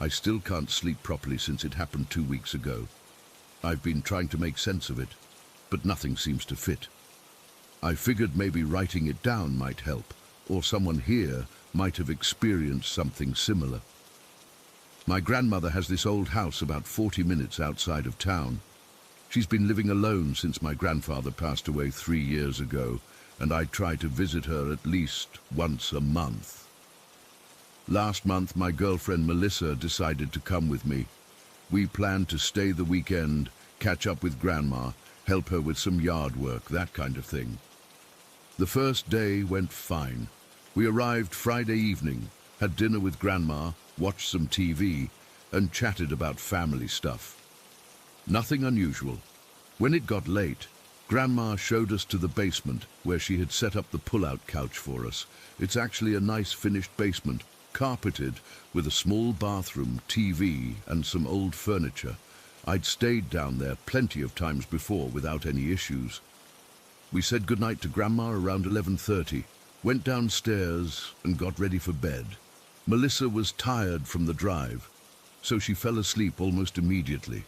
I still can't sleep properly since it happened 2 weeks ago. I've been trying to make sense of it, but nothing seems to fit. I figured maybe writing it down might help, or someone here might have experienced something similar. My grandmother has this old house about 40 minutes outside of town. She's been living alone since my grandfather passed away 3 years ago, and I try to visit her at least once a month. Last month, my girlfriend Melissa decided to come with me. We planned to stay the weekend, catch up with Grandma, help her with some yard work, that kind of thing. The first day went fine. We arrived Friday evening, had dinner with Grandma, watched some TV, and chatted about family stuff. Nothing unusual. When it got late, Grandma showed us to the basement where she had set up the pull-out couch for us. It's actually a nice finished basement, carpeted with a small bathroom, TV, and some old furniture. I'd stayed down there plenty of times before without any issues. We said goodnight to Grandma around 11:30, went downstairs and got ready for bed. Melissa was tired from the drive, so she fell asleep almost immediately.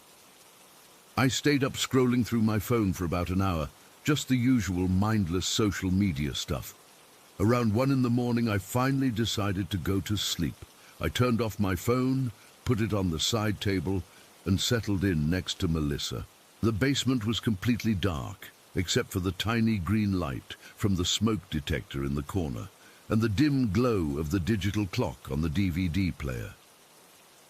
I stayed up scrolling through my phone for about an hour, just the usual mindless social media stuff. Around 1 in the morning, I finally decided to go to sleep. I turned off my phone, put it on the side table, and settled in next to Melissa. The basement was completely dark, except for the tiny green light from the smoke detector in the corner and the dim glow of the digital clock on the DVD player.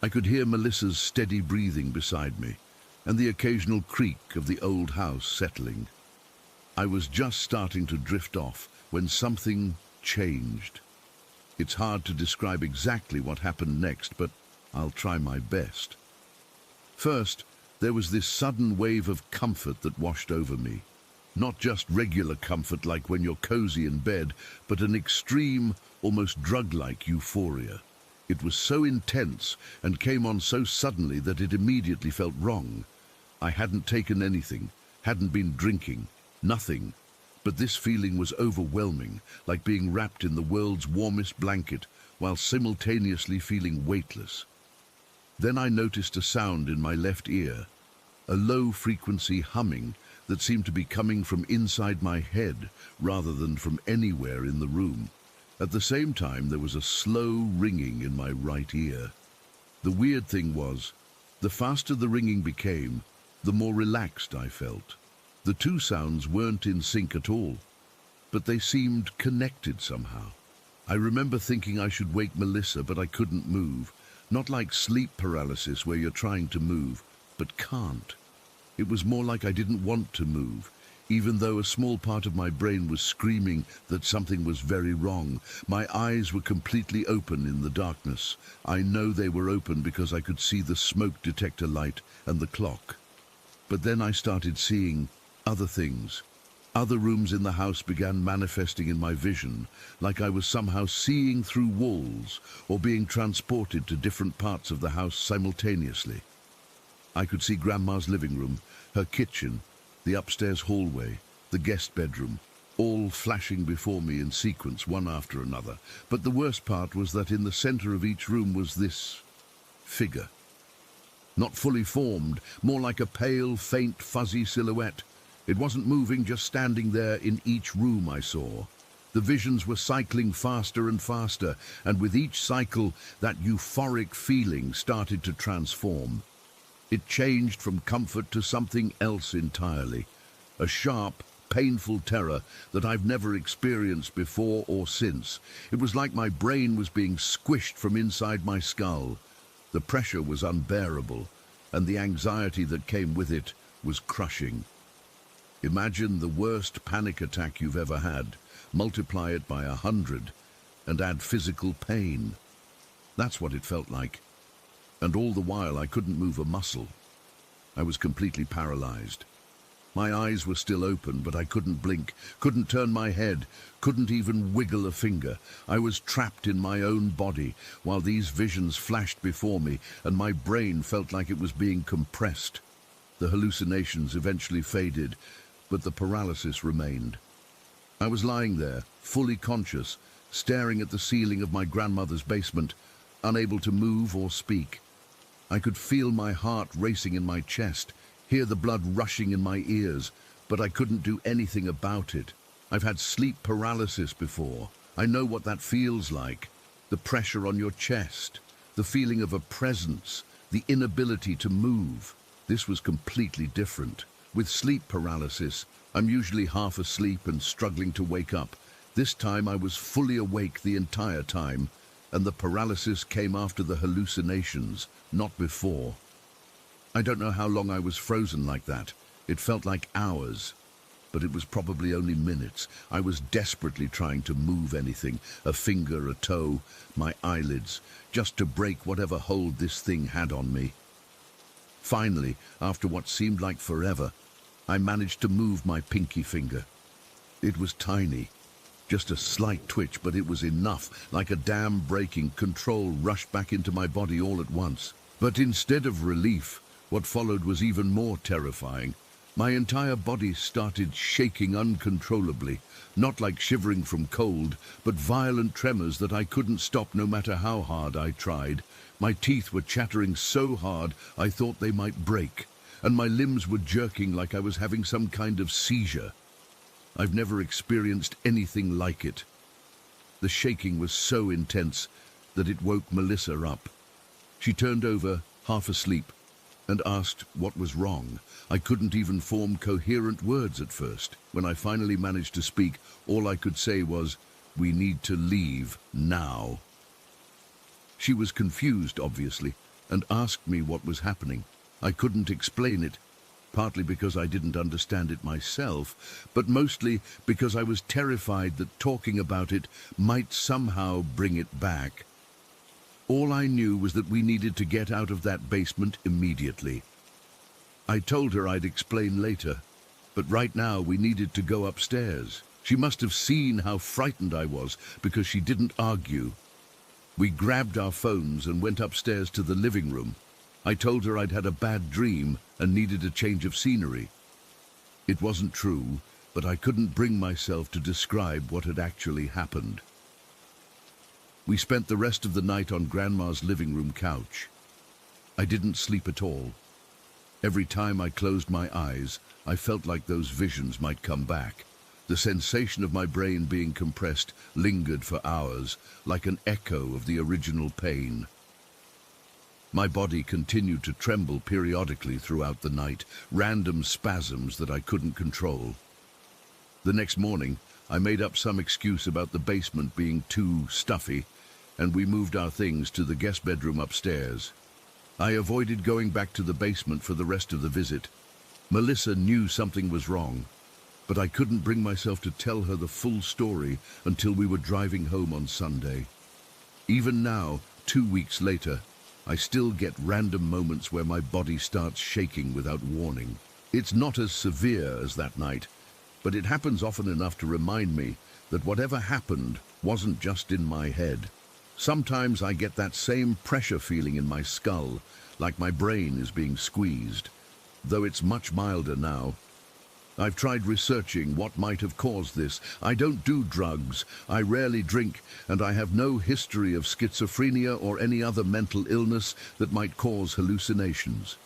I could hear Melissa's steady breathing beside me and the occasional creak of the old house settling. I was just starting to drift off when something changed. It's hard to describe exactly what happened next, but I'll try my best. First, there was this sudden wave of comfort that washed over me. Not just regular comfort like when you're cozy in bed, but an extreme, almost drug-like euphoria. It was so intense and came on so suddenly that it immediately felt wrong. I hadn't taken anything, hadn't been drinking, nothing. But this feeling was overwhelming, like being wrapped in the world's warmest blanket while simultaneously feeling weightless. Then I noticed a sound in my left ear, a low-frequency humming that seemed to be coming from inside my head rather than from anywhere in the room. At the same time, there was a slow ringing in my right ear. The weird thing was, the faster the ringing became, the more relaxed I felt. The two sounds weren't in sync at all, but they seemed connected somehow. I remember thinking I should wake Melissa, but I couldn't move. Not like sleep paralysis where you're trying to move, but can't. It was more like I didn't want to move, even though a small part of my brain was screaming that something was very wrong. My eyes were completely open in the darkness. I know they were open because I could see the smoke detector light and the clock. But then I started seeing other things. Other rooms in the house began manifesting in my vision, like I was somehow seeing through walls or being transported to different parts of the house simultaneously. I could see Grandma's living room, her kitchen, the upstairs hallway, the guest bedroom, all flashing before me in sequence, one after another. But the worst part was that in the center of each room was this figure. Not fully formed, more like a pale, faint, fuzzy silhouette. It wasn't moving, just standing there in each room I saw. The visions were cycling faster and faster, and with each cycle, that euphoric feeling started to transform. It changed from comfort to something else entirely, a sharp, painful terror that I've never experienced before or since. It was like my brain was being squished from inside my skull. The pressure was unbearable, and the anxiety that came with it was crushing. Imagine the worst panic attack you've ever had, multiply it by 100, and add physical pain. That's what it felt like. And all the while I couldn't move a muscle. I was completely paralyzed. My eyes were still open, but I couldn't blink, couldn't turn my head, couldn't even wiggle a finger. I was trapped in my own body while these visions flashed before me, and my brain felt like it was being compressed. The hallucinations eventually faded, but the paralysis remained. I was lying there, fully conscious, staring at the ceiling of my grandmother's basement, unable to move or speak. I could feel my heart racing in my chest, hear the blood rushing in my ears, but I couldn't do anything about it. I've had sleep paralysis before. I know what that feels like. The pressure on your chest, the feeling of a presence, the inability to move. This was completely different. With sleep paralysis, I'm usually half asleep and struggling to wake up. This time I was fully awake the entire time, and the paralysis came after the hallucinations, not before. I don't know how long I was frozen like that. It felt like hours, but it was probably only minutes. I was desperately trying to move anything, a finger, a toe, my eyelids, just to break whatever hold this thing had on me. Finally, after what seemed like forever, I managed to move my pinky finger. It was tiny, just a slight twitch, but it was enough. Like a dam breaking, control rushed back into my body all at once. But instead of relief, what followed was even more terrifying. My entire body started shaking uncontrollably, not like shivering from cold, but violent tremors that I couldn't stop no matter how hard I tried. My teeth were chattering so hard I thought they might break, and my limbs were jerking like I was having some kind of seizure. I've never experienced anything like it. The shaking was so intense that it woke Melissa up. She turned over, half asleep, and asked what was wrong. I couldn't even form coherent words at first. When I finally managed to speak, all I could say was, "We need to leave now." She was confused, obviously, and asked me what was happening. I couldn't explain it, partly because I didn't understand it myself, but mostly because I was terrified that talking about it might somehow bring it back. All I knew was that we needed to get out of that basement immediately. I told her I'd explain later, but right now we needed to go upstairs. She must have seen how frightened I was because she didn't argue. We grabbed our phones and went upstairs to the living room. I told her I'd had a bad dream and needed a change of scenery. It wasn't true, but I couldn't bring myself to describe what had actually happened. We spent the rest of the night on Grandma's living room couch. I didn't sleep at all. Every time I closed my eyes, I felt like those visions might come back. The sensation of my brain being compressed lingered for hours, like an echo of the original pain. My body continued to tremble periodically throughout the night, random spasms that I couldn't control. The next morning, I made up some excuse about the basement being too stuffy, and we moved our things to the guest bedroom upstairs. I avoided going back to the basement for the rest of the visit. Melissa knew something was wrong, but I couldn't bring myself to tell her the full story until we were driving home on Sunday. Even now, 2 weeks later, I still get random moments where my body starts shaking without warning. It's not as severe as that night, but it happens often enough to remind me that whatever happened wasn't just in my head. Sometimes I get that same pressure feeling in my skull, like my brain is being squeezed, though it's much milder now. I've tried researching what might have caused this. I don't do drugs, I rarely drink, and I have no history of schizophrenia or any other mental illness that might cause hallucinations.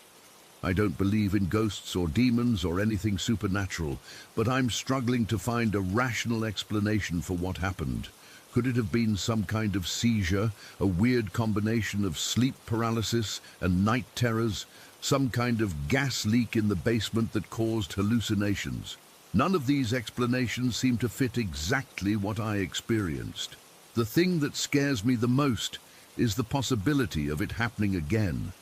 I don't believe in ghosts or demons or anything supernatural, but I'm struggling to find a rational explanation for what happened. Could it have been some kind of seizure, a weird combination of sleep paralysis and night terrors, some kind of gas leak in the basement that caused hallucinations? None of these explanations seem to fit exactly what I experienced. The thing that scares me the most is the possibility of it happening again.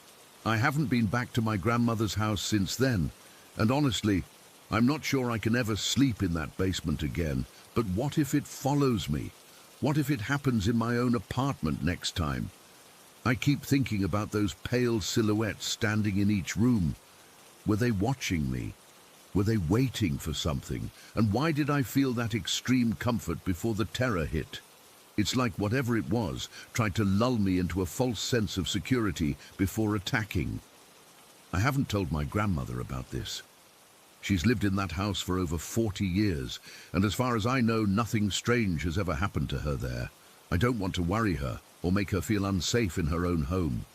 I haven't been back to my grandmother's house since then, and honestly, I'm not sure I can ever sleep in that basement again. But what if it follows me? What if it happens in my own apartment next time? I keep thinking about those pale silhouettes standing in each room. Were they watching me? Were they waiting for something? And why did I feel that extreme comfort before the terror hit? It's like whatever it was tried to lull me into a false sense of security before attacking. I haven't told my grandmother about this. She's lived in that house for over 40 years, and as far as I know, nothing strange has ever happened to her there. I don't want to worry her or make her feel unsafe in her own home.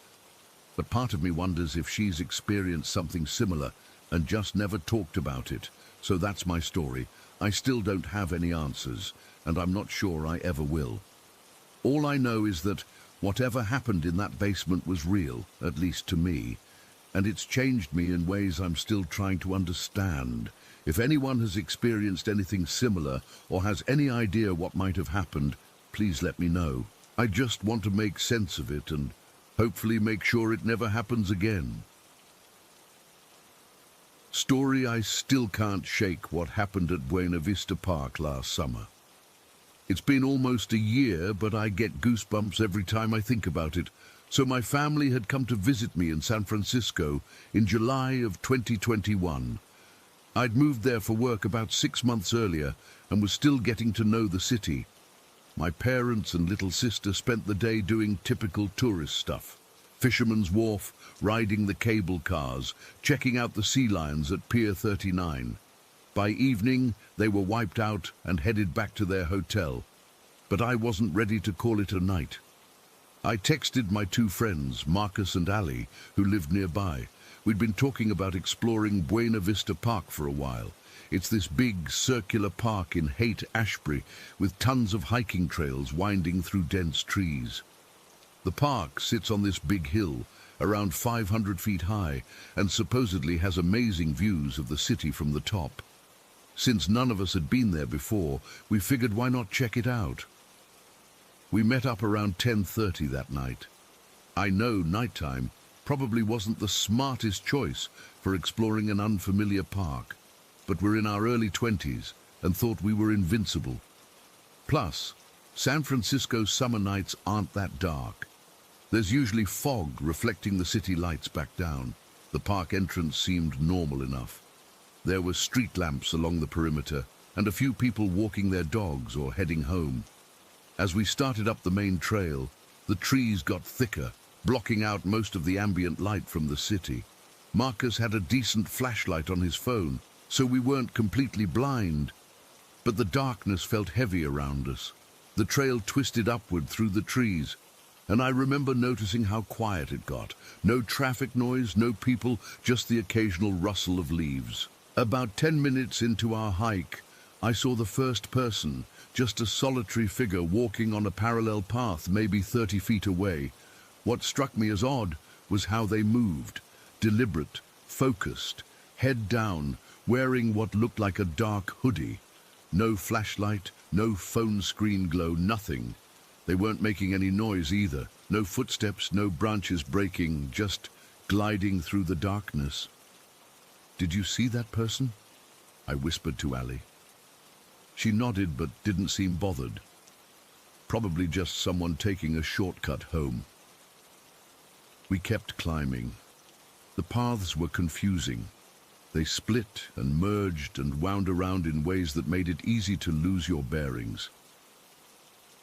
But part of me wonders if she's experienced something similar and just never talked about it. So that's my story. I still don't have any answers, and I'm not sure I ever will. All I know is that whatever happened in that basement was real, at least to me, and it's changed me in ways I'm still trying to understand. If anyone has experienced anything similar or has any idea what might have happened, please let me know. I just want to make sense of it and hopefully make sure it never happens again. Story I still can't shake what happened at Buena Vista Park last summer. It's been almost a year, but I get goosebumps every time I think about it. So my family had come to visit me in San Francisco in July of 2021. I'd moved there for work about 6 months earlier and was still getting to know the city. My parents and little sister spent the day doing typical tourist stuff. Fisherman's Wharf, riding the cable cars, checking out the sea lions at Pier 39. By evening, they were wiped out and headed back to their hotel. But I wasn't ready to call it a night. I texted my 2 friends, Marcus and Ali, who lived nearby. We'd been talking about exploring Buena Vista Park for a while. It's this big circular park in Haight-Ashbury with tons of hiking trails winding through dense trees. The park sits on this big hill, around 500 feet high, and supposedly has amazing views of the city from the top. Since none of us had been there before, we figured why not check it out. We met up around 10:30 that night. I know nighttime probably wasn't the smartest choice for exploring an unfamiliar park, but we're in our early 20s and thought we were invincible. Plus, San Francisco's summer nights aren't that dark. There's usually fog reflecting the city lights back down. The park entrance seemed normal enough. There were street lamps along the perimeter and a few people walking their dogs or heading home. As we started up the main trail, the trees got thicker, blocking out most of the ambient light from the city. Marcus had a decent flashlight on his phone, so we weren't completely blind. But the darkness felt heavy around us. The trail twisted upward through the trees, and I remember noticing how quiet it got. No traffic noise, no people, just the occasional rustle of leaves. About 10 minutes into our hike, I saw the first person, just a solitary figure walking on a parallel path maybe 30 feet away. What struck me as odd was how they moved, deliberate, focused, head down, wearing what looked like a dark hoodie. No flashlight, no phone screen glow, nothing. They weren't making any noise either. No footsteps, no branches breaking, just gliding through the darkness. "Did you see that person?" I whispered to Ali. She nodded but didn't seem bothered. Probably just someone taking a shortcut home. We kept climbing. The paths were confusing. They split and merged and wound around in ways that made it easy to lose your bearings.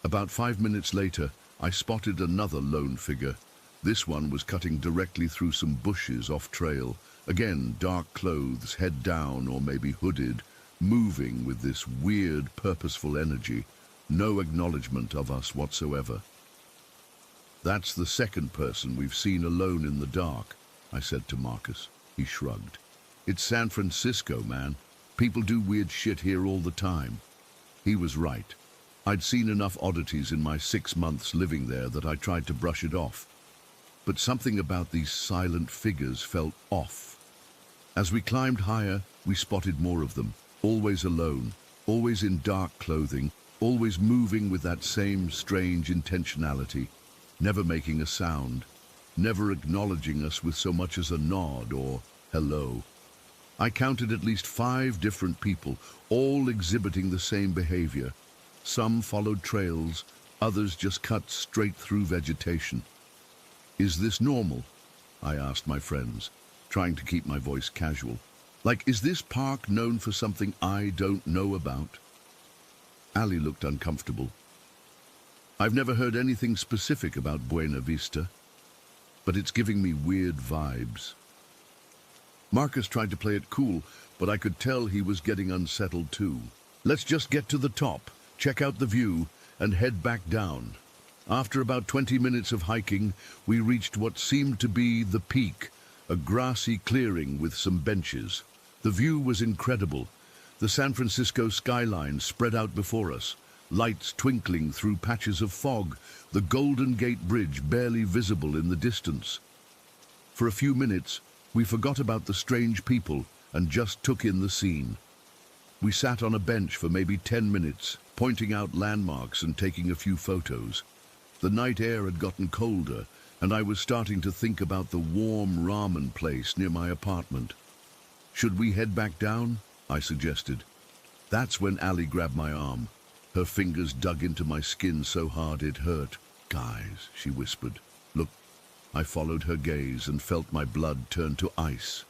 About 5 minutes later, I spotted another lone figure. This one was cutting directly through some bushes off-trail. Again, dark clothes, head down or maybe hooded, moving with this weird, purposeful energy. No acknowledgement of us whatsoever. "That's the second person we've seen alone in the dark," I said to Marcus. He shrugged. "It's San Francisco, man. People do weird shit here all the time." He was right. I'd seen enough oddities in my 6 months living there that I tried to brush it off. But something about these silent figures felt off. As we climbed higher, we spotted more of them, always alone, always in dark clothing, always moving with that same strange intentionality, never making a sound, never acknowledging us with so much as a nod or hello. I counted at least 5 different people, all exhibiting the same behavior. Some followed trails, others just cut straight through vegetation. "Is this normal?" I asked my friends, trying to keep my voice casual. Like, is this park known for something I don't know about? Ali looked uncomfortable. "I've never heard anything specific about Buena Vista, but it's giving me weird vibes." Marcus tried to play it cool, but I could tell he was getting unsettled too. "Let's just get to the top, check out the view, and head back down," After about 20 minutes of hiking, we reached what seemed to be the peak, a grassy clearing with some benches. The view was incredible. The San Francisco skyline spread out before us, lights twinkling through patches of fog, the Golden Gate Bridge barely visible in the distance. For a few minutes, we forgot about the strange people and just took in the scene. We sat on a bench for maybe 10 minutes, pointing out landmarks and taking a few photos. The night air had gotten colder, and I was starting to think about the warm ramen place near my apartment. Should we head back down? I suggested. That's when Allie grabbed my arm. Her fingers dug into my skin so hard it hurt. "Guys," she whispered. "Look." I followed her gaze and felt my blood turn to ice.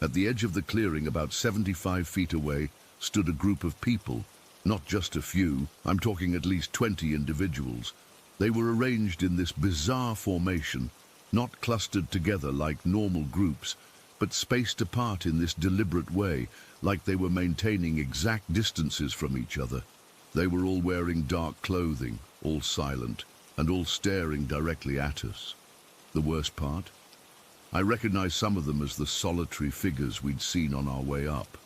At the edge of the clearing, about 75 feet away, stood a group of people. Not just a few, I'm talking at least 20 individuals. They were arranged in this bizarre formation, not clustered together like normal groups, but spaced apart in this deliberate way, like they were maintaining exact distances from each other. They were all wearing dark clothing, all silent, and all staring directly at us. The worst part? I recognized some of them as the solitary figures we'd seen on our way up.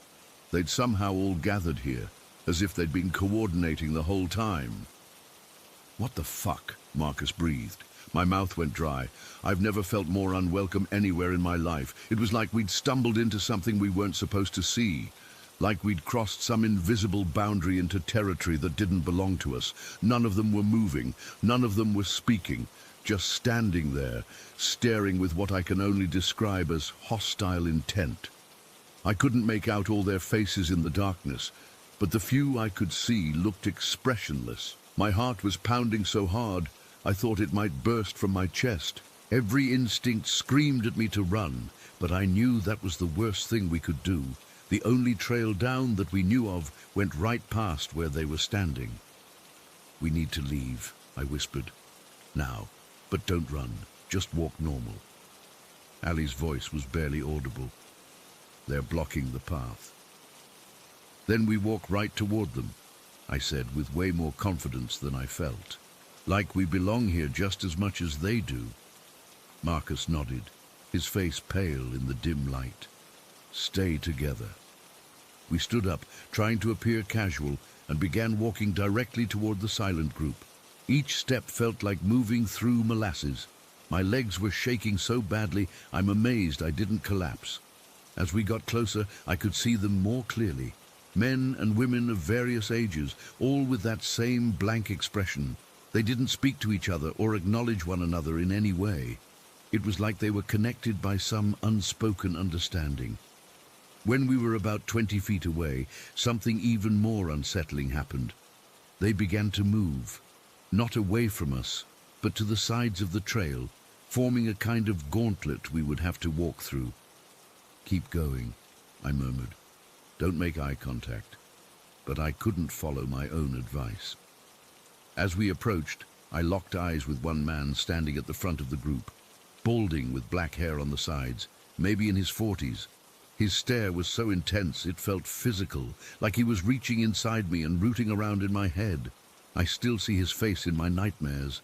They'd somehow all gathered here, as if they'd been coordinating the whole time. "What the fuck?" Marcus breathed. My mouth went dry. I've never felt more unwelcome anywhere in my life. It was like we'd stumbled into something we weren't supposed to see. Like we'd crossed some invisible boundary into territory that didn't belong to us. None of them were moving. None of them were speaking. Just standing there, staring with what I can only describe as hostile intent. I couldn't make out all their faces in the darkness, but the few I could see looked expressionless. My heart was pounding so hard, I thought it might burst from my chest. Every instinct screamed at me to run, but I knew that was the worst thing we could do. The only trail down that we knew of went right past where they were standing. "We need to leave," I whispered. "Now, but don't run, just walk normal." Allie's voice was barely audible. "They're blocking the path." "Then we walk right toward them," I said with way more confidence than I felt. "Like we belong here just as much as they do." Marcus nodded, his face pale in the dim light. "Stay together." We stood up, trying to appear casual, and began walking directly toward the silent group. Each step felt like moving through molasses. My legs were shaking so badly, I'm amazed I didn't collapse. As we got closer, I could see them more clearly. Men and women of various ages, all with that same blank expression. They didn't speak to each other or acknowledge one another in any way. It was like they were connected by some unspoken understanding. When we were about 20 feet away, something even more unsettling happened. They began to move, not away from us, but to the sides of the trail, forming a kind of gauntlet we would have to walk through. "Keep going," I murmured. "Don't make eye contact." But I couldn't follow my own advice. As we approached, I locked eyes with one man standing at the front of the group, balding with black hair on the sides, maybe in his 40s. His stare was so intense it felt physical, like he was reaching inside me and rooting around in my head. I still see his face in my nightmares.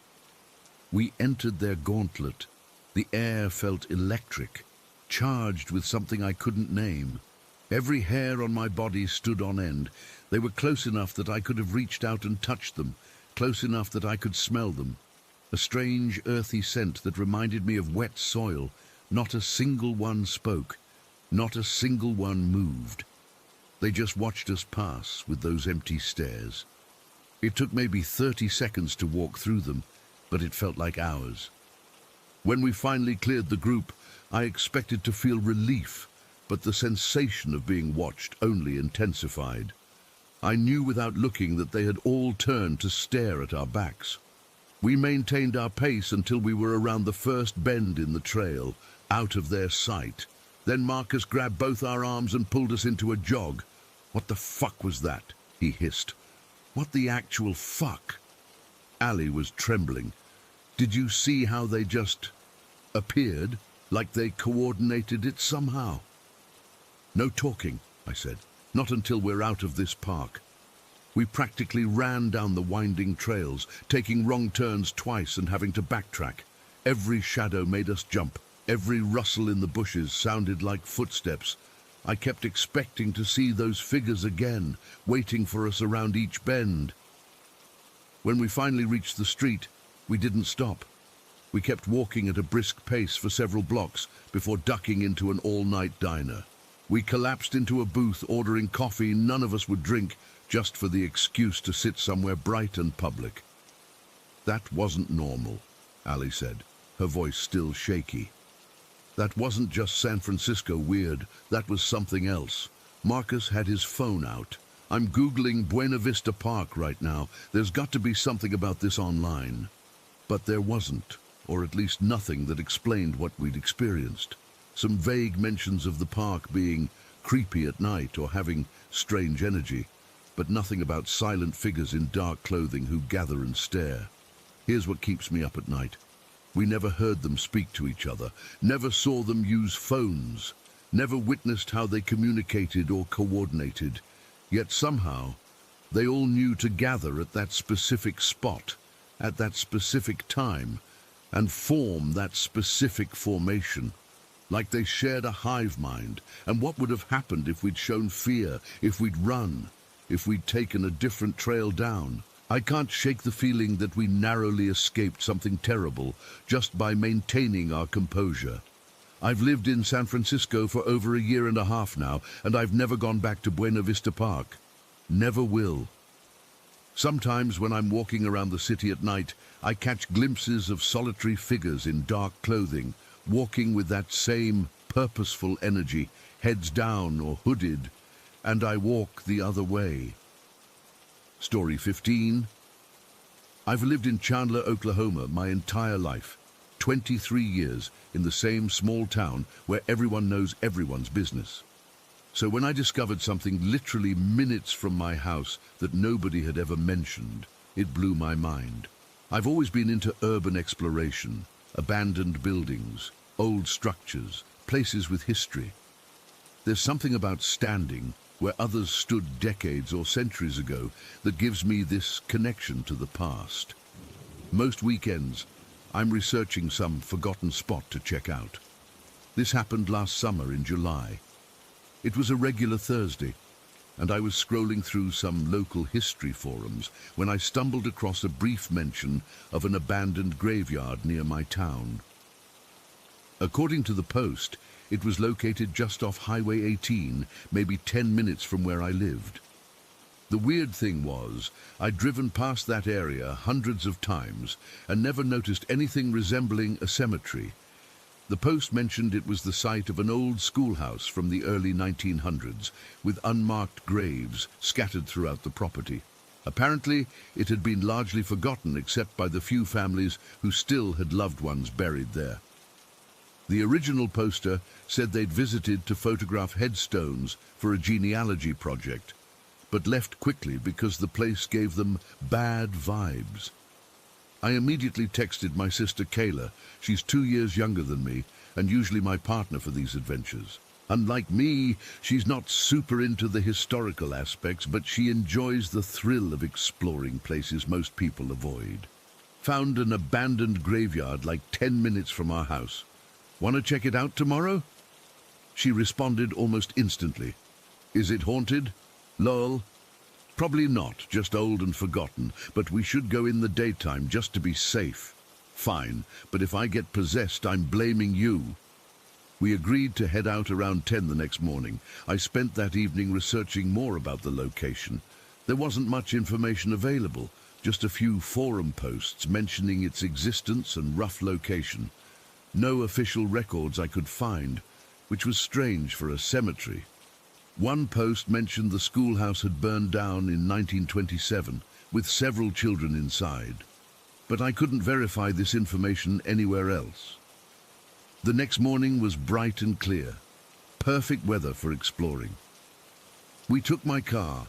We entered their gauntlet. The air felt electric, charged with something I couldn't name. Every hair on my body stood on end. They were close enough that I could have reached out and touched them, close enough that I could smell them. A strange, earthy scent that reminded me of wet soil. Not a single one spoke. Not a single one moved. They just watched us pass with those empty stares. It took maybe 30 seconds to walk through them, but it felt like hours. When we finally cleared the group, I expected to feel relief, but the sensation of being watched only intensified. I knew without looking that they had all turned to stare at our backs. We maintained our pace until we were around the first bend in the trail, out of their sight. Then Marcus grabbed both our arms and pulled us into a jog. "What the fuck was that?" he hissed. "What the actual fuck?" Allie was trembling. "Did you see how they just appeared, like they coordinated it somehow?" "No talking," I said. "Not until we're out of this park." We practically ran down the winding trails, taking wrong turns twice and having to backtrack. Every shadow made us jump. Every rustle in the bushes sounded like footsteps. I kept expecting to see those figures again, waiting for us around each bend. When we finally reached the street, we didn't stop. We kept walking at a brisk pace for several blocks before ducking into an all-night diner. We collapsed into a booth ordering coffee none of us would drink, just for the excuse to sit somewhere bright and public. That wasn't normal, Ali said, her voice still shaky. That wasn't just San Francisco weird, that was something else. Marcus had his phone out. I'm Googling Buena Vista Park right now. There's got to be something about this online. But there wasn't, or at least nothing that explained what we'd experienced. Some vague mentions of the park being creepy at night or having strange energy, but nothing about silent figures in dark clothing who gather and stare. Here's what keeps me up at night. We never heard them speak to each other, never saw them use phones, never witnessed how they communicated or coordinated. Yet somehow, they all knew to gather at that specific spot, at that specific time, and form that specific formation. Like they shared a hive mind. And what would have happened if we'd shown fear, if we'd run, if we'd taken a different trail down? I can't shake the feeling that we narrowly escaped something terrible just by maintaining our composure. I've lived in San Francisco for over a year and a half now, and I've never gone back to Buena Vista Park. Never will. Sometimes when I'm walking around the city at night, I catch glimpses of solitary figures in dark clothing, walking with that same purposeful energy, heads down or hooded, and I walk the other way. Story 15. I've lived in Chandler, Oklahoma my entire life. 23 years in the same small town where everyone knows everyone's business. So when I discovered something literally minutes from my house that nobody had ever mentioned, it blew my mind. I've always been into urban exploration, abandoned buildings, old structures, places with history. There's something about standing where others stood decades or centuries ago that gives me this connection to the past. Most weekends, I'm researching some forgotten spot to check out. This happened last summer in July. It was a regular Thursday, and I was scrolling through some local history forums when I stumbled across a brief mention of an abandoned graveyard near my town. According to the post, it was located just off Highway 18, maybe 10 minutes from where I lived. The weird thing was, I'd driven past that area hundreds of times and never noticed anything resembling a cemetery. The post mentioned it was the site of an old schoolhouse from the early 1900s, with unmarked graves scattered throughout the property. Apparently, it had been largely forgotten except by the few families who still had loved ones buried there. The original poster said they'd visited to photograph headstones for a genealogy project, but left quickly because the place gave them bad vibes. I immediately texted my sister Kayla. She's 2 years younger than me and usually my partner for these adventures. Unlike me, she's not super into the historical aspects, but she enjoys the thrill of exploring places most people avoid. Found an abandoned graveyard like 10 minutes from our house. Want to check it out tomorrow? She responded almost instantly. Is it haunted? Lol. Probably not, just old and forgotten, but we should go in the daytime just to be safe. Fine, but if I get possessed, I'm blaming you. We agreed to head out around 10 the next morning. I spent that evening researching more about the location. There wasn't much information available, just a few forum posts mentioning its existence and rough location. No official records I could find, which was strange for a cemetery. One post mentioned the schoolhouse had burned down in 1927, with several children inside. But I couldn't verify this information anywhere else. The next morning was bright and clear. Perfect weather for exploring. We took my car,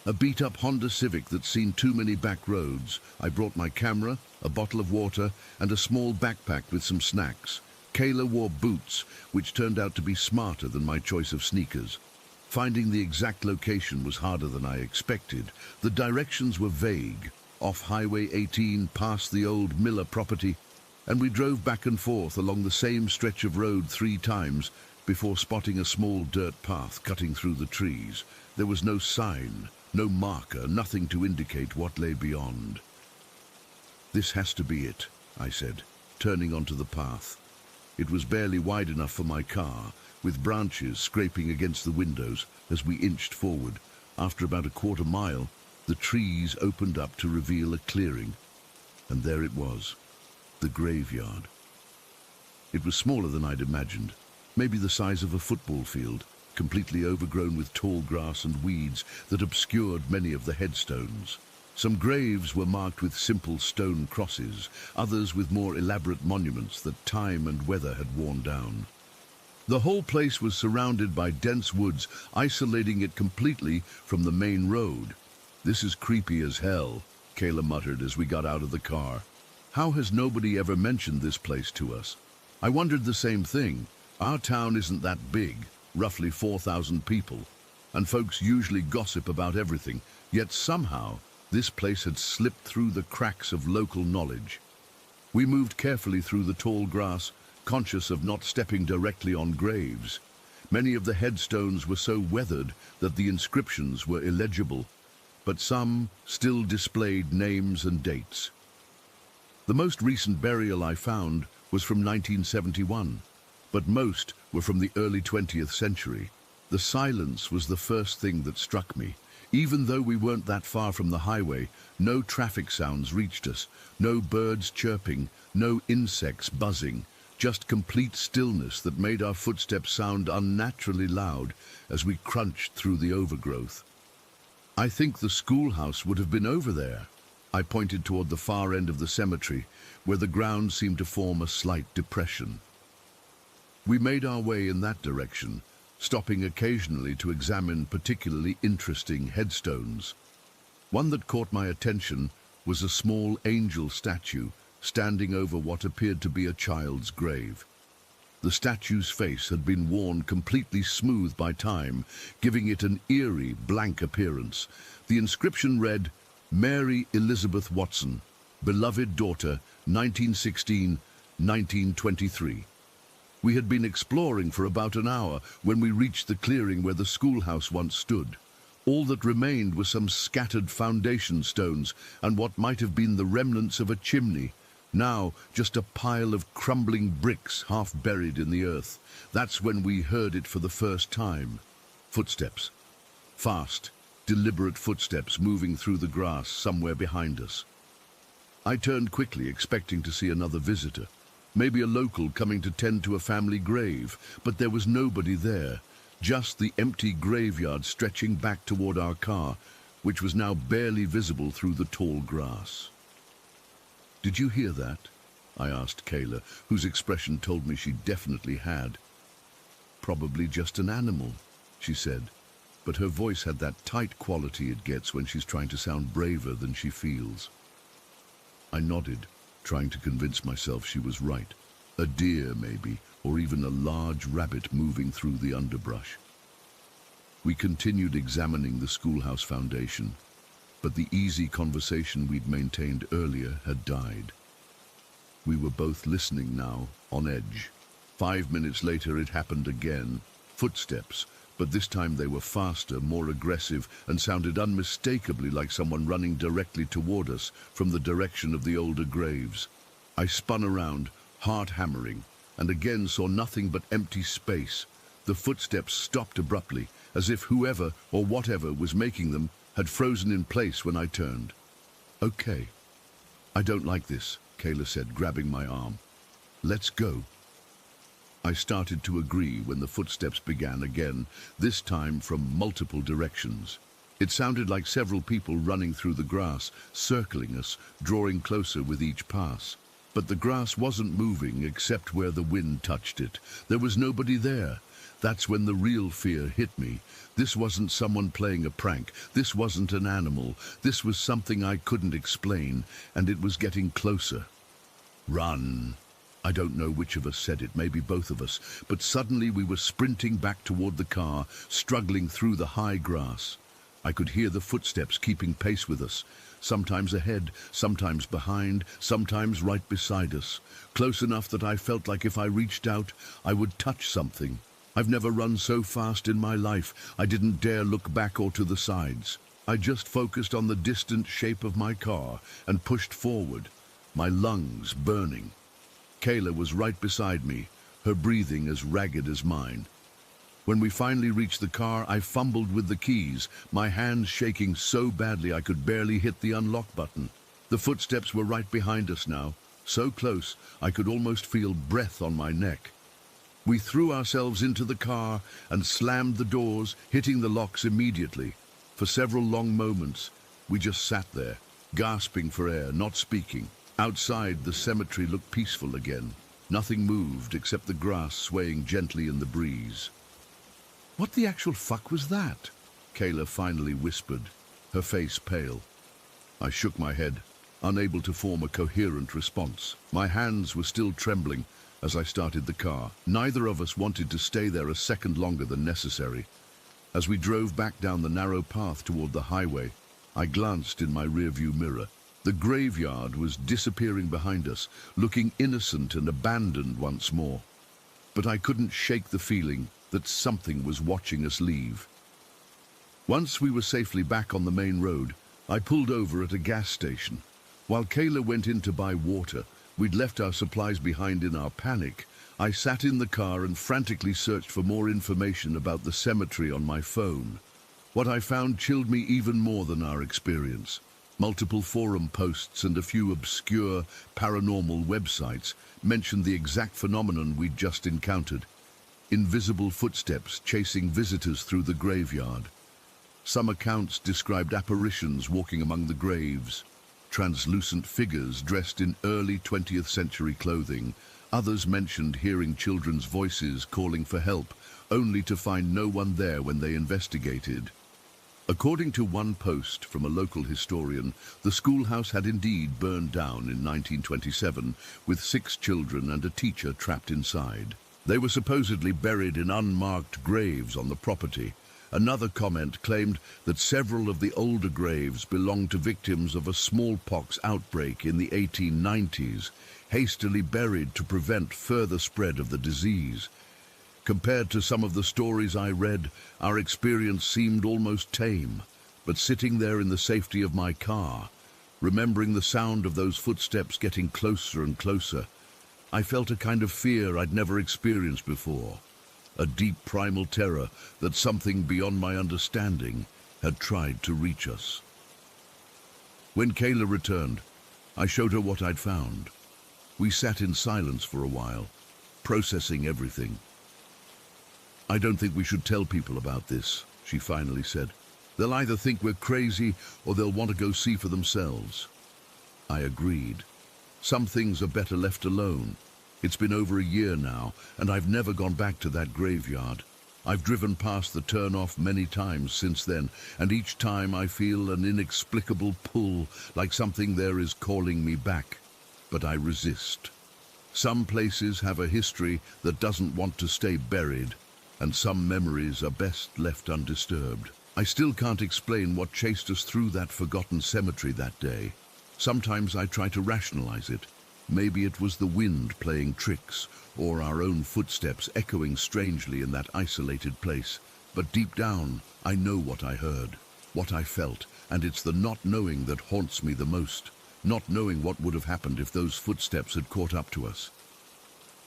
a beat-up Honda Civic that's seen too many back roads. I brought my camera, a bottle of water, and a small backpack with some snacks. Kayla wore boots, which turned out to be smarter than my choice of sneakers. Finding the exact location was harder than I expected. The directions were vague, off Highway 18 past the old Miller property, and we drove back and forth along the same stretch of road 3 times before spotting a small dirt path cutting through the trees. There was no sign, no marker, nothing to indicate what lay beyond. "This has to be it," I said, turning onto the path. It was barely wide enough for my car, with branches scraping against the windows as we inched forward. After about a quarter mile, the trees opened up to reveal a clearing, and there it was, the graveyard. It was smaller than I'd imagined, maybe the size of a football field, completely overgrown with tall grass and weeds that obscured many of the headstones. Some graves were marked with simple stone crosses, others with more elaborate monuments that time and weather had worn down. The whole place was surrounded by dense woods, isolating it completely from the main road. "This is creepy as hell," Kayla muttered as we got out of the car. "How has nobody ever mentioned this place to us?" I wondered the same thing. Our town isn't that big, roughly 4,000 people, and folks usually gossip about everything, yet somehow this place had slipped through the cracks of local knowledge. We moved carefully through the tall grass, conscious of not stepping directly on graves. Many of the headstones were so weathered that the inscriptions were illegible, but some still displayed names and dates. The most recent burial I found was from 1971, but most were from the early 20th century. The silence was the first thing that struck me. Even though we weren't that far from the highway, no traffic sounds reached us, no birds chirping, no insects buzzing, just complete stillness that made our footsteps sound unnaturally loud as we crunched through the overgrowth. "I think the schoolhouse would have been over there." I pointed toward the far end of the cemetery, where the ground seemed to form a slight depression. We made our way in that direction, stopping occasionally to examine particularly interesting headstones. One that caught my attention was a small angel statue standing over what appeared to be a child's grave. The statue's face had been worn completely smooth by time, giving it an eerie, blank appearance. The inscription read, "Mary Elizabeth Watson, beloved daughter, 1916-1923. We had been exploring for about an hour when we reached the clearing where the schoolhouse once stood. All that remained were some scattered foundation stones and what might have been the remnants of a chimney. Now just a pile of crumbling bricks half buried in the earth. That's when we heard it for the first time. Footsteps. Fast, deliberate footsteps moving through the grass somewhere behind us. I turned quickly, expecting to see another visitor. Maybe a local coming to tend to a family grave, but there was nobody there. Just the empty graveyard stretching back toward our car, which was now barely visible through the tall grass. "Did you hear that?" I asked Kayla, whose expression told me she definitely had. "Probably just an animal," she said, but her voice had that tight quality it gets when she's trying to sound braver than she feels. I nodded, trying to convince myself she was right. A deer, maybe, or even a large rabbit moving through the underbrush. We continued examining the schoolhouse foundation, but the easy conversation we'd maintained earlier had died. We were both listening now, on edge. 5 minutes later it happened again. Footsteps, but this time they were faster, more aggressive, and sounded unmistakably like someone running directly toward us from the direction of the older graves. I spun around, heart hammering, and again saw nothing but empty space. The footsteps stopped abruptly, as if whoever or whatever was making them had frozen in place when I turned. "Okay. I don't like this," Kayla said, grabbing my arm. "Let's go." I started to agree when the footsteps began again, this time from multiple directions. It sounded like several people running through the grass, circling us, drawing closer with each pass. But the grass wasn't moving except where the wind touched it. There was nobody there. That's when the real fear hit me. This wasn't someone playing a prank. This wasn't an animal. This was something I couldn't explain, and it was getting closer. "Run," I don't know which of us said it, maybe both of us, but suddenly we were sprinting back toward the car, struggling through the high grass. I could hear the footsteps keeping pace with us, sometimes ahead, sometimes behind, sometimes right beside us, close enough that I felt like if I reached out, I would touch something. I've never run so fast in my life. I didn't dare look back or to the sides. I just focused on the distant shape of my car and pushed forward, my lungs burning. Kayla was right beside me, her breathing as ragged as mine. When we finally reached the car, I fumbled with the keys, my hands shaking so badly I could barely hit the unlock button. The footsteps were right behind us now, so close I could almost feel breath on my neck. We threw ourselves into the car and slammed the doors, hitting the locks immediately. For several long moments, we just sat there, gasping for air, not speaking. Outside, the cemetery looked peaceful again. Nothing moved except the grass swaying gently in the breeze. "What the actual fuck was that?" Kayla finally whispered, her face pale. I shook my head, unable to form a coherent response. My hands were still trembling as I started the car. Neither of us wanted to stay there a second longer than necessary. As we drove back down the narrow path toward the highway, I glanced in my rearview mirror. The graveyard was disappearing behind us, looking innocent and abandoned once more. But I couldn't shake the feeling that something was watching us leave. Once we were safely back on the main road, I pulled over at a gas station. While Kayla went in to buy water, we'd left our supplies behind in our panic. I sat in the car and frantically searched for more information about the cemetery on my phone. What I found chilled me even more than our experience. Multiple forum posts and a few obscure paranormal websites mentioned the exact phenomenon we'd just encountered. Invisible footsteps chasing visitors through the graveyard. Some accounts described apparitions walking among the graves, translucent figures dressed in early 20th century clothing. Others mentioned hearing children's voices calling for help, only to find no one there when they investigated. According to one post from a local historian, the schoolhouse had indeed burned down in 1927, with 6 children and a teacher trapped inside. They were supposedly buried in unmarked graves on the property. Another comment claimed that several of the older graves belonged to victims of a smallpox outbreak in the 1890s, hastily buried to prevent further spread of the disease. Compared to some of the stories I read, our experience seemed almost tame. But sitting there in the safety of my car, remembering the sound of those footsteps getting closer and closer, I felt a kind of fear I'd never experienced before. A deep primal terror that something beyond my understanding had tried to reach us. When Kayla returned, I showed her what I'd found. We sat in silence for a while, processing everything. "I don't think we should tell people about this," she finally said. "They'll either think we're crazy or they'll want to go see for themselves." I agreed. Some things are better left alone. It's been over a year now, and I've never gone back to that graveyard. I've driven past the turn-off many times since then, and each time I feel an inexplicable pull, like something there is calling me back. But I resist. Some places have a history that doesn't want to stay buried, and some memories are best left undisturbed. I still can't explain what chased us through that forgotten cemetery that day. Sometimes I try to rationalize it. Maybe it was the wind playing tricks, or our own footsteps echoing strangely in that isolated place. But deep down, I know what I heard, what I felt, and it's the not knowing that haunts me the most. Not knowing what would have happened if those footsteps had caught up to us.